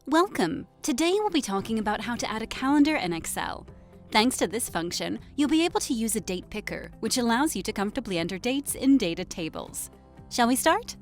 Welcome! Today we'll be talking about how to add a calendar in Excel. Thanks to this function, you'll be able to use a date picker, which allows you to comfortably enter dates in data tables. Shall we start?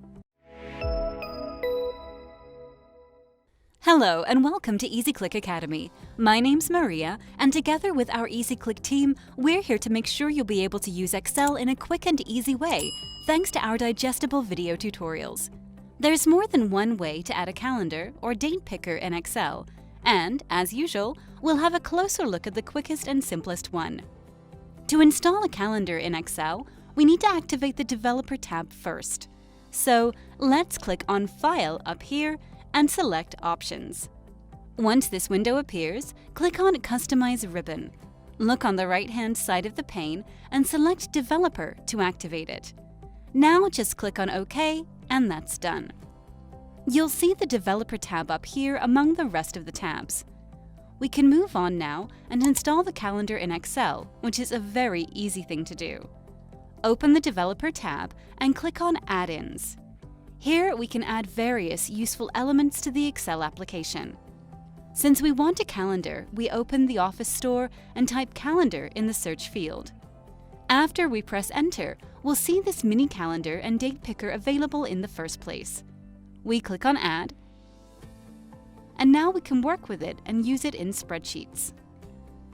Hello and welcome to EasyClick Academy. My name's Maria, and together with our EasyClick team, we're here to make sure you'll be able to use Excel in a quick and easy way, thanks to our digestible video tutorials. There's more than one way to add a calendar or date picker in Excel, and, as usual, we'll have a closer look at the quickest and simplest one. To install a calendar in Excel, we need to activate the Developer tab first. So, let's click on File up here and select Options. Once this window appears, click on Customize ribbon. Look on the right-hand side of the pane and select Developer to activate it. Now just click on OK, and that's done. You'll see the Developer tab up here among the rest of the tabs. We can move on now and install the calendar in Excel, which is a very easy thing to do. Open the Developer tab and click on Add-ins. Here we can add various useful elements to the Excel application. Since we want a calendar, we open the Office Store and type Calendar in the search field. After we press Enter, we'll see this mini calendar and date picker available in the first place. We click on Add, and now we can work with it and use it in spreadsheets.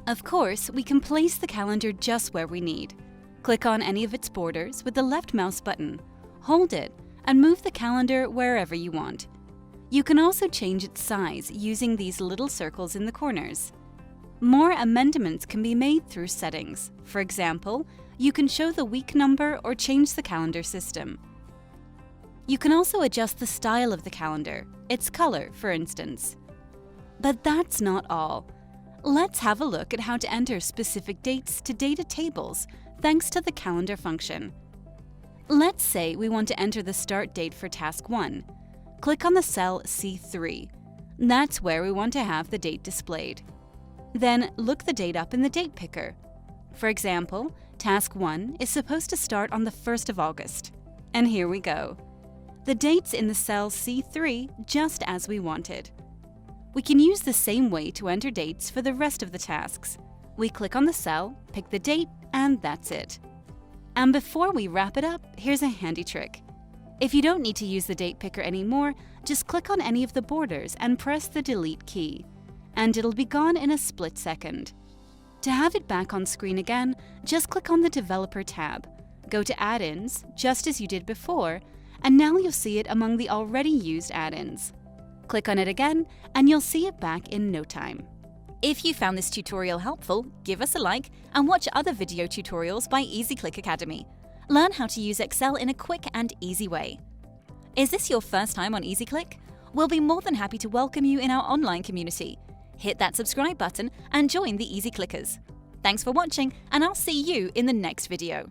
Of course, we can place the calendar just where we need. Click on any of its borders with the left mouse button, hold it, and move the calendar wherever you want. You can also change its size using these little circles in the corners. More amendments can be made through Settings. For example, you can show the week number or change the calendar system. You can also adjust the style of the calendar, its color, for instance. But that's not all. Let's have a look at how to enter specific dates to data tables thanks to the Calendar function. Let's say we want to enter the start date for Task 1. Click on the cell C3. That's where we want to have the date displayed. Then look the date up in the date picker. For example, Task 1 is supposed to start on the 1st of August. And here we go. The date's in the cell C3 just as we wanted. We can use the same way to enter dates for the rest of the tasks. We click on the cell, pick the date, and that's it. And before we wrap it up, here's a handy trick. If you don't need to use the date picker anymore, just click on any of the borders and press the Delete key, and it'll be gone in a split second. To have it back on screen again, just click on the Developer tab, go to Add-ins, just as you did before, and now you'll see it among the already used add-ins. Click on it again, and you'll see it back in no time. If you found this tutorial helpful, give us a like and watch other video tutorials by EasyClick Academy. Learn how to use Excel in a quick and easy way. Is this your first time on EasyClick? We'll be more than happy to welcome you in our online community. Hit that subscribe button and join the Easy Clickers. Thanks for watching, and I'll see you in the next video.